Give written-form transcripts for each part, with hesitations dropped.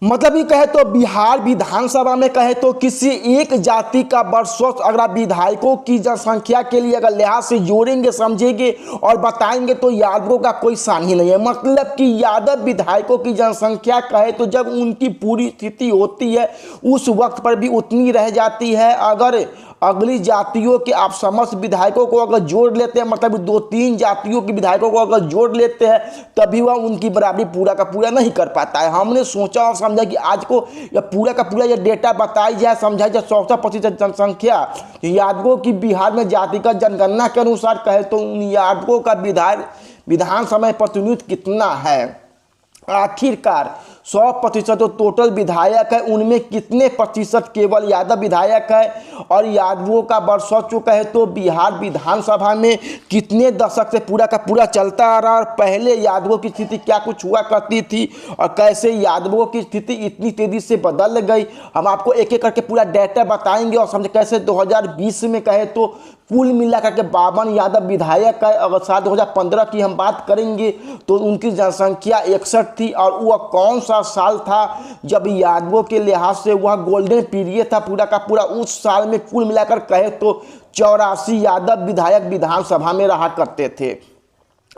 मतलब ये कहे तो बिहार विधानसभा में कहे तो किसी एक जाति का वर्चस्व अगर आप विधायकों की जनसंख्या के लिए अगर लिहाज से जोड़ेंगे समझेंगे और बताएंगे तो यादवों का कोई स्थान ही नहीं है। मतलब कि यादव विधायकों की जनसंख्या कहे तो जब उनकी पूरी स्थिति होती है उस वक्त पर भी उतनी रह जाती है। अगर अगली जातियों के आप समस्त विधायकों को अगर जोड़ लेते हैं, मतलब 2-3 जातियों के विधायकों को अगर जोड़ लेते हैं तभी वह उनकी बराबरी पूरा का पूरा नहीं कर पाता है। हमने सोचा और समझा कि आज को यह पूरा का पूरा यह डेटा बताई जाए, समझाई जाए। 64% जनसंख्या यादवों की बिहार में जातिगत जनगणना के अनुसार कहे तो उन यादवों का विधानसभा में प्रतिनिधित्व कितना है। आखिरकार 100% जो टोटल विधायक है उनमें कितने प्रतिशत केवल यादव विधायक है और यादवों का वर्चस्व कहे तो बिहार विधानसभा में कितने दशक से पूरा का पूरा चलता आ रहा और पहले यादवों की स्थिति क्या कुछ हुआ करती थी और कैसे यादवों की स्थिति इतनी तेजी से बदल गई। हम आपको एक एक करके पूरा डेटा बताएंगे और समझे कैसे 2020 में कहे तो कुल मिलाकर के 52 यादव विधायक है। अगर साल 2015 की हम बात करेंगे तो उनकी जनसंख्या 61 थी और वह कौन सा साल था जब यादवों के लिहाज से वह गोल्डन पीरियड था पूरा का पूरा। उस साल में कुल मिलाकर कहे तो 84 यादव विधायक विधानसभा में रहा करते थे।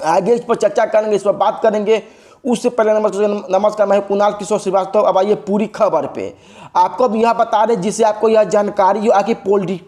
आगे इस पर चर्चा करेंगे, इस पर बात करेंगे। उससे पहले नमस्कार, मैं कुणाल किशोर श्रीवास्तव। अब आइए पूरी खबर पे। आपको अब यह बता दें जिससे आपको यह जानकारी हो कि पॉलिटिकल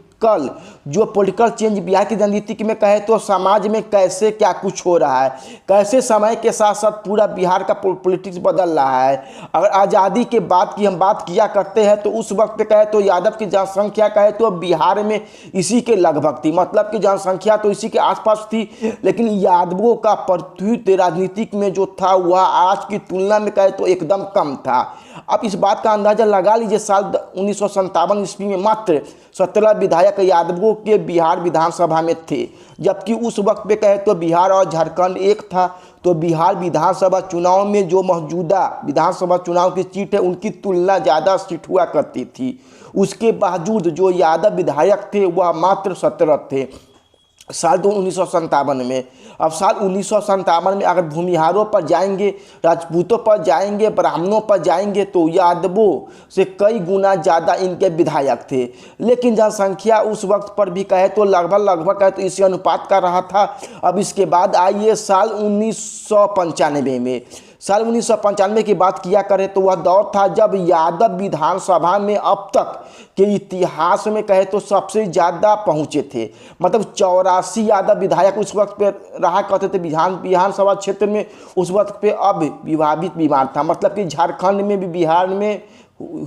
चेंज बिहार की राजनीति में कहे तो समाज में कैसे क्या कुछ हो रहा है, कैसे समय के साथ साथ पूरा बिहार का पॉलिटिक्स बदल रहा है। अगर आज़ादी के बाद की हम बात किया करते हैं तो उस वक्त कहे तो यादव की जनसंख्या कहे तो बिहार में इसी के लगभग थी, मतलब कि जनसंख्या तो इसी के आसपास थी। लेकिन यादवों का प्रतिनिधित्व राजनीतिक में जो था वह आज की तुलना में कहे तो एकदम कम था। अब इस बात का अंदाजा लगा लीजिए, साल 1957 ईस्वी में मात्र 17 विधायक यादवों के बिहार विधानसभा में थे, जबकि उस वक्त पे कहे तो बिहार और झारखंड एक था। तो बिहार विधानसभा चुनाव में जो मौजूदा विधानसभा चुनाव की सीट है उनकी तुलना ज़्यादा सीट हुआ करती थी। उसके बावजूद जो यादव विधायक थे वह मात्र 17 थे साल 1957 में। अब साल 1957 में अगर भूमिहारों पर जाएंगे, राजपूतों पर जाएंगे, ब्राह्मणों पर जाएंगे तो यादवों से कई गुना ज़्यादा इनके विधायक थे। लेकिन जनसंख्या उस वक्त पर भी कहे तो लगभग कहे तो इसी अनुपात का रहा था। अब इसके बाद आइए साल 1995 में। साल 1995 की बात किया करें तो वह दौर था जब यादव विधानसभा में अब तक के इतिहास में कहे तो सबसे ज़्यादा पहुँचे थे। मतलब 84 यादव विधायक उस वक्त पे रहा करते थे विधानसभा क्षेत्र में। उस वक्त पे अब विभाजित विमान था, मतलब कि झारखंड में भी बिहार में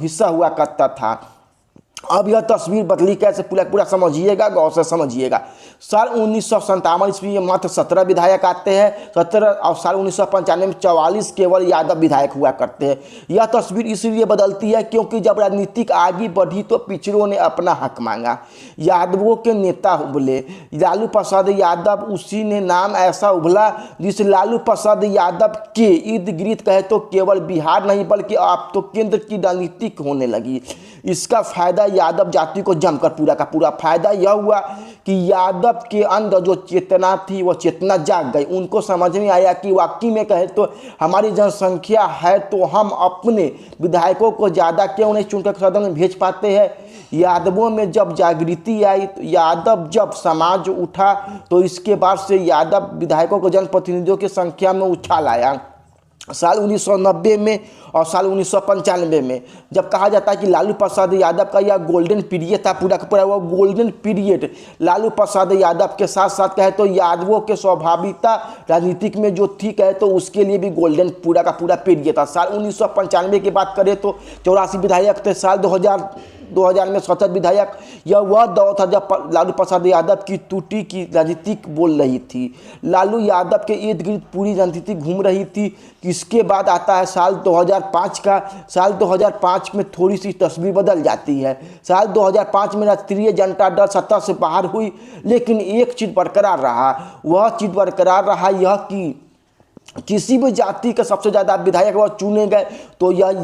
हिस्सा हुआ करता था। अब यह तस्वीर बदली कैसे पूरा समझिएगा, गौर से समझिएगा। साल 1957 ईस्वी में मात्र 17 विधायक आते हैं 17 और साल 1995 में 44 केवल यादव विधायक हुआ करते हैं। यह तस्वीर इसलिए बदलती है क्योंकि जब राजनीतिक आगे बढ़ी तो पिछड़ों ने अपना हक मांगा। यादवों के नेता उभले, लालू प्रसाद यादव, उसी ने नाम ऐसा उभला जिस लालू प्रसाद यादव के इर्द गिर्द कहे तो केवल बिहार नहीं बल्कि अब तो केंद्र की राजनीति होने लगी। इसका फायदा यादव जाति को जमकर पूरा का पूरा फायदा यह हुआ कि यादव के अंदर जो चेतना थी वह चेतना जाग गई। उनको समझ में आया कि वाकई में कहे तो हमारी जनसंख्या है तो हम अपने विधायकों को ज़्यादा क्यों नहीं चुनकर सदन में भेज पाते हैं। यादवों में जब जागृति आई, यादव जब समाज उठा तो इसके बाद से यादव विधायकों को जनप्रतिनिधियों की संख्या में उछाल आया। साल 1990 में और साल 1995 में जब कहा जाता है कि लालू प्रसाद यादव का यह गोल्डन पीरियड था, पूरा का पूरा वो गोल्डन पीरियड लालू प्रसाद यादव के साथ साथ कहे तो यादवों के स्वाभाविकता राजनीतिक में जो थी कहे तो उसके लिए भी गोल्डन पूरा का पूरा पीरियड था। साल 1995 की बात करें तो 84 विधायक थे। साल 2000 में 17 विधायक। यह वह दौर था जब लालू प्रसाद यादव की टूटी की राजनीति बोल रही थी। लालू यादव के इर्द गिर्द पूरी राजनीति घूम रही थी। इसके बाद आता है साल 2005 का। साल 2005 में थोड़ी सी तस्वीर बदल जाती है। साल 2005 में राष्ट्रीय जनता दल सत्ता से बाहर हुई, लेकिन एक चीज़ बरकरार रहा, वह चीज़ बरकरार रहा यह कि किसी भी जाति के सबसे ज़्यादा विधायक वह चुने गए तो यह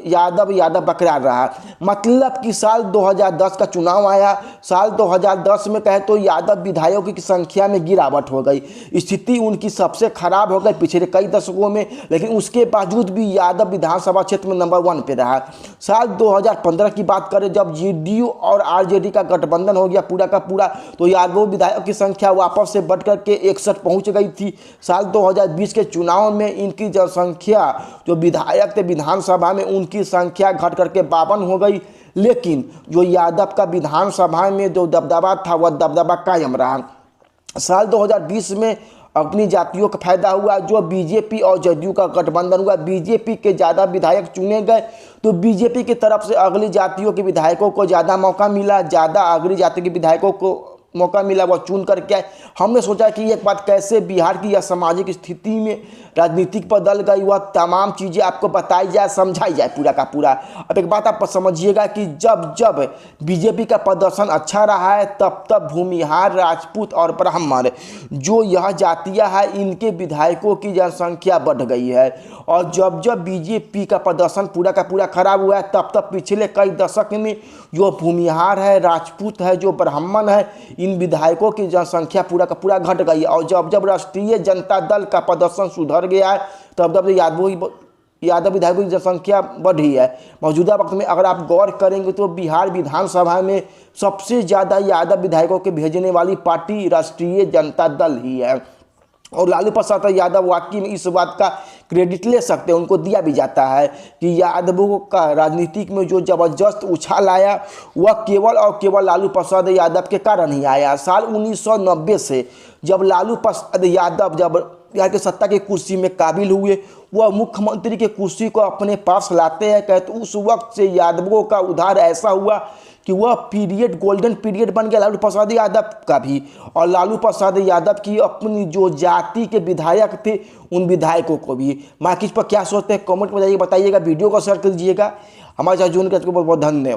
यादव बरकरार रहा। मतलब कि साल 2010 का चुनाव आया, साल 2010 में कहे तो यादव विधायकों की संख्या में गिरावट हो गई, स्थिति उनकी सबसे खराब हो गई पिछले कई दशकों में, लेकिन उसके बावजूद भी यादव विधानसभा क्षेत्र में नंबर 1 पे रहा। साल 2015 की बात करें जब जेडीयू और आरजेडी का गठबंधन हो गया पूरा का पूरा, तो यादव विधायकों की संख्या वापस से बढ़ करके 61 पहुँच गई थी। साल 2020 के चुनाव में इनकी जनसंख्या जो विधायक थे विधानसभा में उनकी संख्या घट करके 52 हो गई, लेकिन जो यादव का विधानसभा में जो दबदबा था वह दबदबा कायम रहा। साल 2020 में अपनी जातियों का फायदा हुआ, जो बीजेपी और जदयू का गठबंधन हुआ, बीजेपी के ज़्यादा विधायक चुने गए तो बीजेपी की तरफ से अगली जातियों के विधायकों को ज़्यादा मौका मिला, ज़्यादा अगली जाति के विधायकों को मौका मिला, वह चुन करके आए। हमने सोचा कि एक बात कैसे बिहार की यह सामाजिक स्थिति में राजनीतिक बदल गई, वह तमाम चीज़ें आपको बताई जाए, समझाई जाए पूरा का पूरा। अब एक बात आप समझिएगा कि जब जब बीजेपी का प्रदर्शन अच्छा रहा है तब तब भूमिहार, राजपूत और ब्राह्मण जो यह जातियाँ हैं इनके विधायकों की जनसंख्या बढ़ गई है, और जब जब बीजेपी का प्रदर्शन पूरा का पूरा खराब हुआ है तब तब पिछले कई दशक में जो भूमिहार है, राजपूत है, जो ब्राह्मण है, इन विधायकों की जनसंख्या पूरा का पूरा घट गई है। और जब जब राष्ट्रीय जनता दल का प्रदर्शन सुधर गया है तब तब यादव विधायकों की जनसंख्या बढ़ी है। मौजूदा वक्त में अगर आप गौर करेंगे तो बिहार विधानसभा में सबसे ज़्यादा यादव विधायकों के भेजने वाली पार्टी राष्ट्रीय जनता दल ही है, और लालू प्रसाद यादव वाकई में इस बात का क्रेडिट ले सकते हैं, उनको दिया भी जाता है कि यादवों का राजनीतिक में जो ज़बरदस्त उछाल आया वह केवल और केवल लालू प्रसाद यादव के कारण ही आया। साल 1990 से जब लालू प्रसाद यादव जब बिहार की सत्ता की कुर्सी में काबिल हुए, वह मुख्यमंत्री की कुर्सी को अपने पास लाते हैं, कहते उस वक्त से यादवों का उद्धार ऐसा हुआ कि वह पीरियड गोल्डन पीरियड बन गया लालू प्रसाद यादव का भी। और लालू प्रसाद यादव की अपनी जो जाति के विधायक थे उन विधायकों को भी। मार्किस पर क्या सोचते हैं कमेंट में जाइए बताइएगा, वीडियो को शेयर कर दीजिएगा। हमारे साथ जुड़ने के लिए बहुत बहुत धन्यवाद।